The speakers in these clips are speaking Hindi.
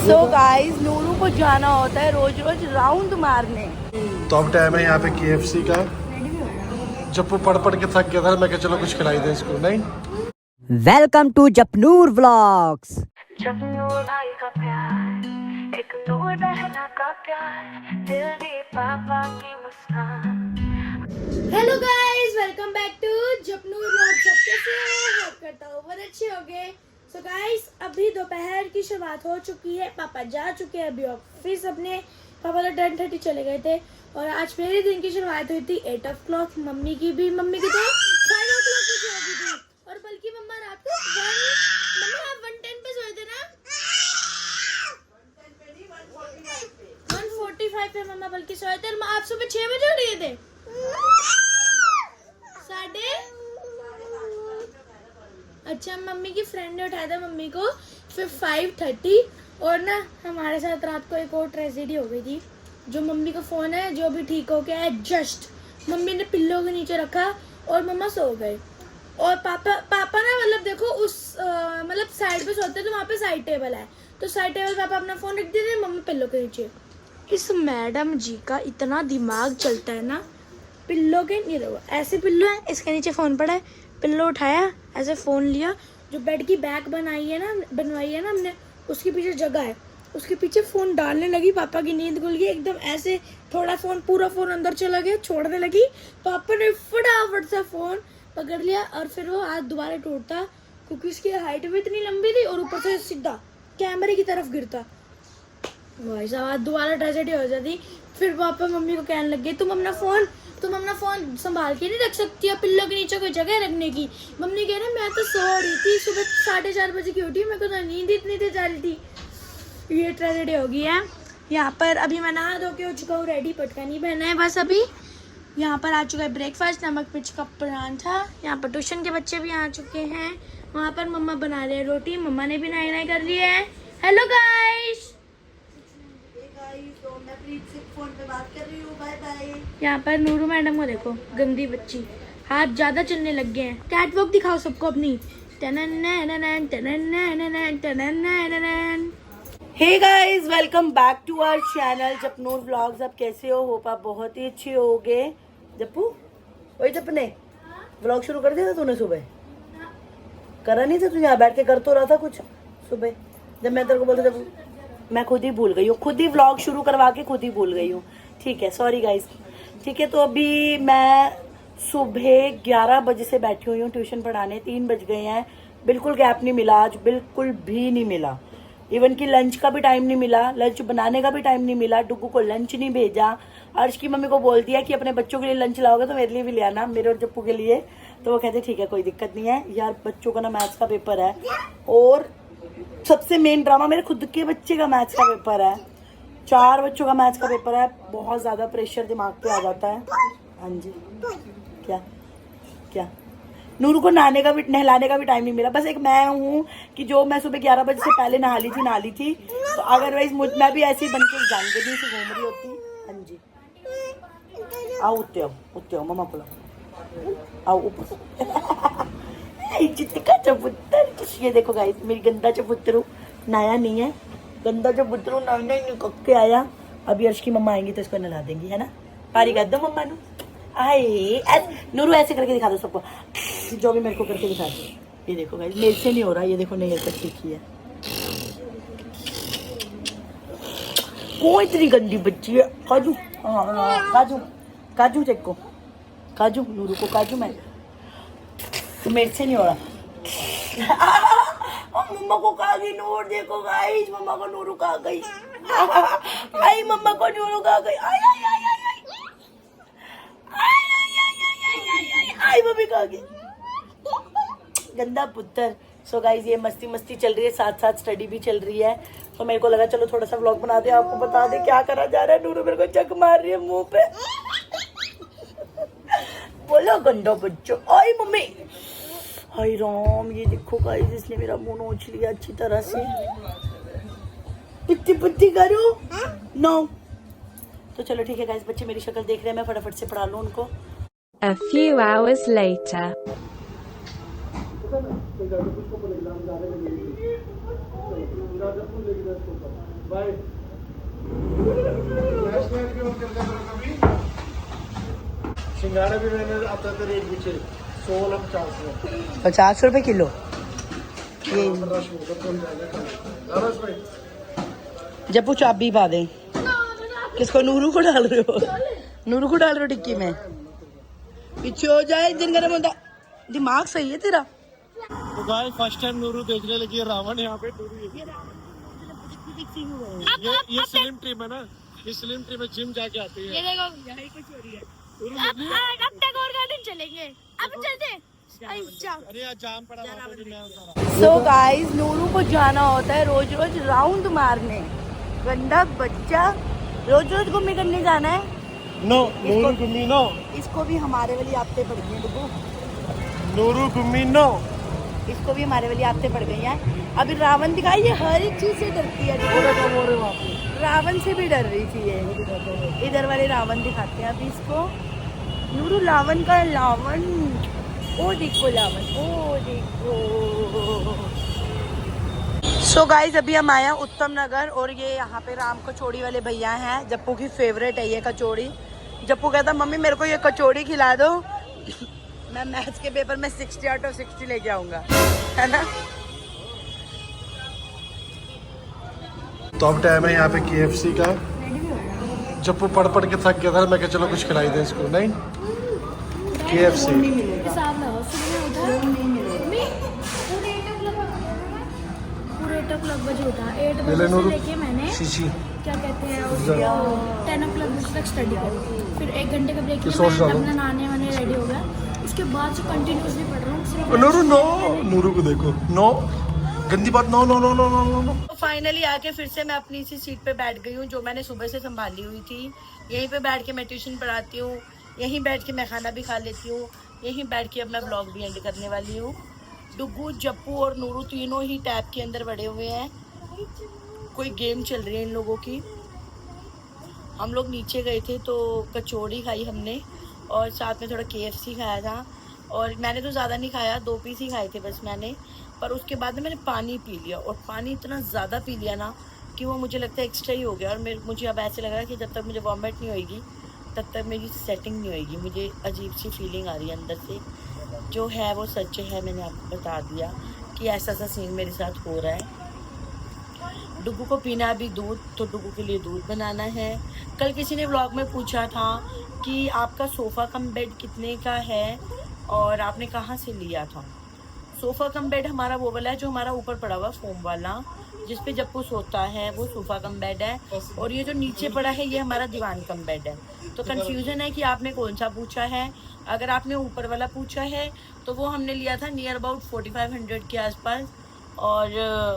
सो गाइस नूरू को जाना होता है रोज रोज राउंड मारने। तो अब टाइम है यहाँ पे KFC का। जब वो पढ़ पढ़ के थक गया था मैं कहा चलो कुछ खिलाई दे इसको। नहीं welcome to Japnoor vlogs. Japnoor भाई का प्यार एक दूर रहना का प्यार दिल दे पापा की मुस्कान। Hello guys, welcome back to Japnoor vlog. सब कैसे हो? होप करता हूँ बहुत अच्छे होंगे। सो गाइस, अभी दोपहर की शुरुआत हो चुकी है। पापा जा चुके हैं अभी ऑफिस अपने। पापा तो 10:30 चले गए थे और आज मेरे दिन की शुरुआत हुई थी 8 o'clock। मम्मी की तो 5 o'clock की होगी थी। और बल्कि मम्मा रात को 110 पे सोए थे ना। 145 पे मम्मा बल्कि सोए थे। आप सुबह 6 बजे उठ गए थे। अच्छा, मम्मी की फ्रेंड ने उठाया था मम्मी को फिर 5:30। और ना हमारे साथ रात को एक और ट्रेजेडी हो गई थी। जो मम्मी का फोन है जो अभी ठीक हो गया है जस्ट, मम्मी ने पिल्लो के नीचे रखा और मम्मा सो गए। और पापा ना मतलब देखो उस मतलब साइड पे सोते तो वहाँ पे साइड टेबल है, तो साइड टेबल पापा अपना फोन रख देते, मम्मी पिल्लो के नीचे। इस मैडम जी का इतना दिमाग चलता है ना। पिल्लो के नहीं रहो, ऐसे पिल्लो है, इसके नीचे फोन पड़ा है, पिल्लो उठाया, ऐसे फोन लिया, जो बेड की बैक बनवाई है ना हमने, उसके पीछे जगह है, उसके पीछे फोन डालने लगी। पापा की नींद खुल गई एकदम, ऐसे थोड़ा फोन पूरा फोन अंदर चला गया, छोड़ने लगी। पापा ने फटाफट से फोन पकड़ लिया और फिर वो हाथ दोबारा टूटता क्योंकि उसकी हाइट भी इतनी लंबी थी और ऊपर से सीधा कैमरे की तरफ गिरता। भाई साहब दोबारा ट्रेजेडी हो जाती। फिर पापा मम्मी को कहने लगे तुम अपना फोन संभाल के नहीं रख सकती है, पिल्लो के नीचे कोई जगह रखने की। मम्मी कह रहे मैं तो सो रही थी, सुबह 4:30 बजे की उठी, मेरे को तो नींद इतनी देर जा रही थी। ये ट्रेजेडी हो गई है। यहाँ पर अभी मैं नहा धो के हो चुका हूँ रेडी, पटका नहीं पहना है बस अभी। यहाँ पर आ चुका है ब्रेकफास्ट, नमक मिर्च का परांठा। यहाँ पर ट्यूशन के बच्चे भी आ चुके हैं। वहाँ पर मम्मा बना रहे हैं रोटी, मम्मा ने भी नहाई कर ली है। हेलो गाइस, फोन पे बात कर रही हूँ, बाय बाय। यहाँ पर नूरू मैडम को देखो, गंदी बच्ची, हाथ ज्यादा चलने लग गए हैं। कैट वॉक दिखाओ सबको अपनी। Hey guys, welcome back to our channel Japnoor vlogs. आप कैसे हो? होप आप बहुत ही अच्छे होगे। जप्पू वही जपने व्लॉग शुरू कर दिया था तूने? सुबह करा नहीं था? तू यहाँ बैठ के कर तो रहा था कुछ सुबह, जब मैं तेरे को बोलता जब मैं खुद ही भूल गई हूँ, खुद ही व्लॉग शुरू करवा के खुद ही भूल गई हूँ। ठीक है, सॉरी गाइस। ठीक है, तो अभी मैं सुबह 11 बजे से बैठी हुई हूँ ट्यूशन पढ़ाने। 3 बज गए हैं, बिल्कुल गैप नहीं मिला आज, बिल्कुल भी नहीं मिला। इवन कि लंच का भी टाइम नहीं मिला, लंच बनाने का भी टाइम नहीं मिला। डुगू को लंच नहीं भेजा। अर्श की मम्मी को बोल दिया कि अपने बच्चों के लिए लंच लाओगे तो मेरे लिए भी ले आना, मेरे और जप्पू के लिए। तो वो कहते ठीक है कोई दिक्कत नहीं है। यार बच्चों का ना मैथ्स का पेपर है और सबसे मेन ड्रामा मेरे खुद के बच्चे का मैथ्स का पेपर है। 4 बच्चों का मैथ्स का पेपर है, बहुत ज्यादा प्रेशर दिमाग पे आ जाता है। हाँ जी, क्या नूरू को नहलाने का भी टाइम नहीं मिला। बस एक मैं हूँ कि जो मैं सुबह 11 बजे से पहले नहा ली थी। तो अदरवाइज मैं भी ऐसे ही बन के जानगरी से घूम रही होती। हाँ जी, आओ उत्ते आओ मम्मा को आओ ऊपर। चित्तिका चबूतर, ये देखो गाइस, मेरी गंदा चबूतरू नया नहीं है, गंदा चबूतरू नया नहीं कक्के आया। अभी अर्श की मम्मा आएंगी तो इसको नला देंगी, है ना? पारी कर दो मम्मा नु। आए नूरू ऐसे करके दिखा दो सबको, जो भी मेरे को करके दिखा दो। ये देखो गाइस, मेरे से नहीं हो रहा, ये देखो नहीं ऐसा ठीक ही है। कोई इतनी गंदी बच्ची है। काजू, हाँ काजू चेको, काजू नूरू को काजू। मैं तो मेरे से नहीं हो रहा। मम्मा को खा गई नूर, देखो गाइस, मम्मा को नूरू खा गई। आई मम्मा को नूरू खा गई। आई मम्मी खा गई, गंदा पुत्र। सो गाइस, ये मस्ती चल रही है, साथ साथ स्टडी भी चल रही है। तो मेरे को लगा चलो थोड़ा सा व्लॉग बना दे, आपको बता दे क्या करा जा रहा है। नूरू मेरे को चक मार रही है मुंह पे। बोलो गंदा बच्चों। आई मम्मी, हाय राम, ये देखो गाइस, इसने मेरा मुंह नोच लिया अच्छी तरह से। पिट्टी करो नो। तो चलो ठीक है गाइस, बच्चे मेरी शक्ल देख रहे हैं, मैं फटाफट से पढ़ा लूं उनको। A few hours later. Bye. Flashlight भी ऑन कर दिया करो कभी। सिंगाड़ा भी मैंने आता था रेट पीछे 1650 50 रुपए किलो। ये रश होगा तो जाएगा रश भाई। जब वो चाबी पा दे। किसको? नूरू को डाल रहे हो? नूरू को डाल रहे हो टिक्की में? पीछे हो जाए, इंजन गर्म होता। दिमाग सही है तेरा। तो गाइस फर्स्ट टाइम नूरू देखने लगी है रावण यहाँ पे। ये स्लिम ट्रिप है ना, ये स्लिम ट्रिप है, जिम जाके आती है। ये देखो यही कुछ हो रही है। अब तक और गार्डन चलेंगे, अब चलते हैं। अरे यार जाम पड़ा हुआ। सो गाइस, नूरू को जाना होता है रोज रोज राउंड मारने। गंदा बच्चा, रोज रोज घूमने करने जाना है। नो नूरू गुम्मी नो, इसको भी हमारे वाली आदतें पड़ गई हैं डुगू। नूरू गुम्मी नो। इसको भी हमारे वाली आदतें पड़ गई हैं। अभी रावण दिखाई, ये हर एक चीज से डरती है डुगू। रावण से भी डर रही थी ये। इधर वाले रावण दिखाते हैं अभी इसको। नूरू लावन का लावन। ओ देखो लावन, ओ देखो। सो गाइस, अभी हम आए हैं उत्तम नगर और ये यहाँ पे राम कचौड़ी वाले भैया हैं। जप्पू की फेवरेट है ये कचौड़ी। जप्पू कहता मम्मी मेरे को ये कचौड़ी खिला दो, मैं मैथ्स के पेपर में 60 आउट ऑफ 60 लेके आऊंगा, है ना। तो अब टाइम है यहाँ पे KFC का। जप्पू पढ़ पढ़ के थक गया था, मैं कहा चलो कुछ खिलाई दे इसको। नहीं KFC हिसाब लगाओ, सुबह में उठा पूरे 8 o'clock बजे उठा। 8 बजे से लेके मैंने शीशी क्या कहते हैं 10 o'clock बजे तक स्टडी करी। फिर 1 घंटे का ब्रेक लिया, सोच मैं डालो। अपना नहाने वाने रेडी हो गया। उसके बाद से कंटिन्यूसली पढ़ रहा हूँ सिर्फ। नूरू नो, नूरू को देखो नो, गंदी बात no no no no no no no. Finally आके फिर से मैं अपनी इसी सीट पे बैठ गई हूँ जो मैंने सुबह से संभाली हुई थी। यहीं पे बैठ के मैं ट्यूशन पढ़ाती हूँ, यहीं बैठ के मैं खाना भी खा लेती हूँ, यहीं बैठ के अब मैं ब्लॉग भी एंड करने वाली हूँ। डुगू, जप्पू और नूरू तीनों ही टैब के अंदर बड़े हुए हैं। कोई गेम चल रही है इन लोगों की। हम लोग नीचे गए थे तो कचौड़ी खाई हमने और साथ में थोड़ा KFC खाया था। और मैंने तो ज़्यादा नहीं खाया, 2 पीस ही खाए थे बस मैंने। पर उसके बाद में मैंने पानी पी लिया और पानी इतना ज़्यादा पी लिया ना कि वो मुझे लगता है एक्स्ट्रा ही हो गया। और मुझे अब ऐसे लग रहा है कि जब तक मुझे वॉमिट नहीं होएगी तब तक मेरी सेटिंग नहीं होएगी। मुझे अजीब सी फीलिंग आ रही है अंदर से। जो है वो सच है, मैंने आपको बता दिया कि ऐसा सा सीन मेरे साथ हो रहा है। डुगू को पीना अभी दूध, तो डुगू के लिए दूध बनाना है। कल किसी ने व्लॉग में पूछा था कि आपका सोफ़ा कम बेड कितने का है और आपने कहाँ से लिया था। सोफ़ा कम बेड हमारा वो वाला है जो हमारा ऊपर पड़ा हुआ फोम वाला, जिस पे जप्पू सोता है, वो सोफ़ा कम बेड है। और ये जो नीचे पड़ा है ये हमारा दीवान कम बेड है। तो कंफ्यूजन है कि आपने कौन सा पूछा है। अगर आपने ऊपर वाला पूछा है तो वो हमने लिया था नियर अबाउट 4500 के आसपास, और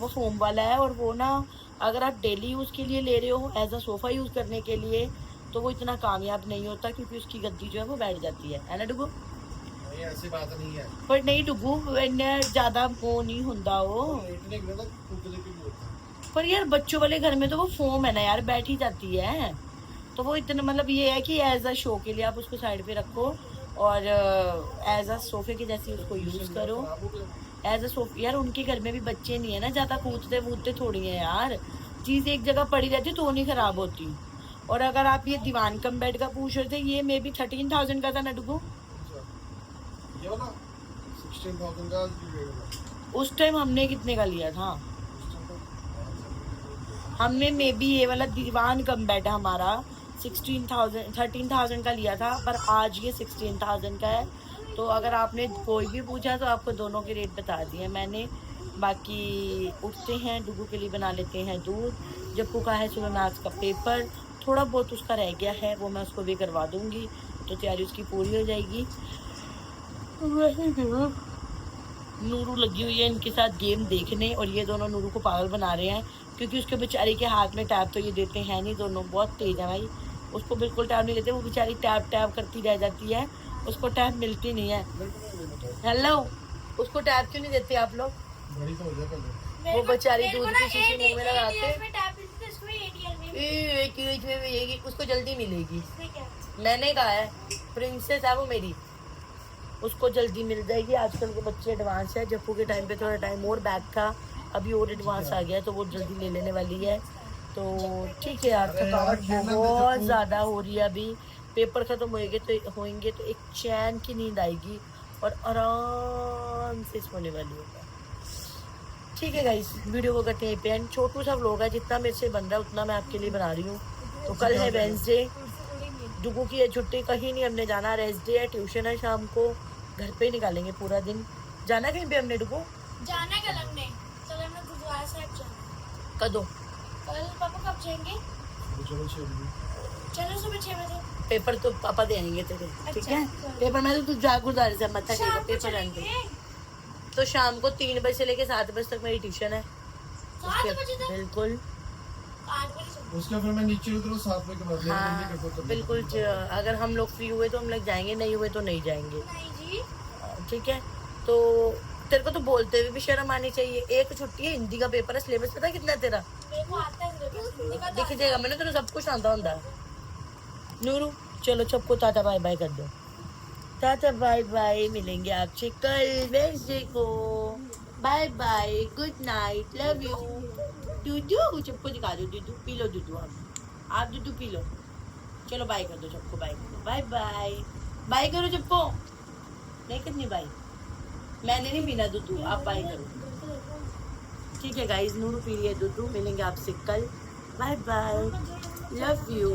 वो फोम वाला है। और वो ना अगर आप डेली यूज़ के लिए ले रहे हो, एज अ सोफ़ा यूज़ करने के लिए, तो वो इतना कामयाब नहीं होता क्योंकि उसकी गद्दी जो है वो बैठ जाती है ना डुगू। ऐसी बात नहीं है। पर नहीं डुगू, ज़्यादा वो नहीं होता वो। पर यार बच्चों वाले घर में तो वो फोम है ना यार, बैठ ही जाती है। तो वो इतना मतलब ये है कि एज अ शो के लिए आप उसको साइड पे रखो और एज अ सोफे के जैसे उसको यूज़ करो। एज अ सोफे यार, उनके घर में भी बच्चे नहीं है ना, ज़्यादा कूदते वूदते थोड़ी है यार। चीज़ एक जगह पड़ी रहती तो नहीं ख़राब होती। और अगर आप ये दीवान कम बेड का पूछ रहे थे, ये मे बी 13,000 का था ना डुगू। ये वाला 16,000 का। उस टाइम हमने कितने का लिया था? हमने मे बी ये वाला दीवान कम बेड है हमारा 13,000 का लिया था, पर आज ये 16,000 का है। तो अगर आपने कोई भी पूछा तो आपको दोनों के रेट बता दिए मैंने। बाकी उठते हैं, डुगू के लिए बना लेते हैं दूध। जप्पू का है सुबह मैथ्स का पेपर, थोड़ा बहुत उसका रह गया है, वो मैं उसको भी करवा दूँगी तो तैयारी उसकी पूरी हो जाएगी। नूरू लगी हुई है इनके साथ गेम देखने और ये दोनों नूरू को पागल बना रहे हैं क्योंकि उसके बेचारी के हाथ में टैब तो ये देते हैं नहीं। दोनों बहुत तेज है भाई, उसको बिल्कुल टैब नहीं देते। वो बेचारी टैब टैब करती रह जाती है, उसको टैब मिलती नहीं है। हेलो, उसको टैब क्यों नहीं देते आप लोग? वो बेचारी दूध की शीशी मुंह में लगाते, उसको जल्दी मिलेगी। मैंने कहा है प्रिंसेस है वो मेरी, उसको जल्दी मिल जाएगी। आजकल के बच्चे एडवांस है। जप्पू के टाइम पे थोड़ा टाइम और बैक था, अभी और एडवांस आ गया तो वो जल्दी ले लेने वाली है। तो ठीक है यार, थकावट बहुत ज़्यादा हो रही है अभी। पेपर ख़त्म होंगे तो एक चैन की नींद आएगी और आराम से सोने वाली होगा। ठीक है गाइस, वीडियो को करते हैं पे एंड। छोटू सा व्लॉग है, जितना मेरे से बन रहा है उतना मैं आपके लिए बना रही हूँ। तो कल है वेंसडे, डुगू की है छुट्टी, कहीं नहीं हमने जाना, रेस्ट डे है, ट्यूशन है शाम को, घर पे ही निकालेंगे पूरा दिन। जाना कहीं पे हमने डुगू? जाना है कल हमने गुरुद्वारा साहब जाना। कदों? कल पापा कब जाएंगे? चलो सुबह 6 बजे। पेपर तो पापा देंगे तेरे, ठीक अच्छा, है? पेपर में तो तू जा गुरुद्वारे से मत आएगा, पेपर आएंगे तो शाम को 3 बजे से लेके 7 बजे तक मेरी ट्यूशन है। 7 बजे तक? बिल्कुल। 8 बजे उसके फिर मैं नीचे उतरूँ 7 बजे के बाद हाँ बिल्कुल, अगर हम लोग फ्री हुए तो हम लोग जाएंगे, नहीं हुए तो नहीं जाएंगे, नहीं जी। ठीक है? तो तेरे को तो बोलते हुए भी शर्म आनी चाहिए। एक छुट्टी है, हिंदी का पेपर है, सिलेबस पता है कितना है तेरा? मेरे को आता है सिलेबस हिंदी का। दिख जाएगा, मैंने तेरे सब कुछ आता होता। नूरू चलो सबको टाटा बाय बाय कर दो। टाटा बाय बाय, मिलेंगे आपसे कल वेंसडे को। Bye bye, good night, love you. दूधू सबको दिखा दो, दूधू पी लो, दूधू आप दूधू पी लो। चलो बाय कर दो सबको, बाय करो, बाय बाय बाय करो सबको। नहीं कितनी बाय, मैंने नहीं पीना दूधू, आप बाय करो। ठीक है गाइस, नूरू पी रही है दूधू, मिलेंगे आपसे कल। Bye bye, love you.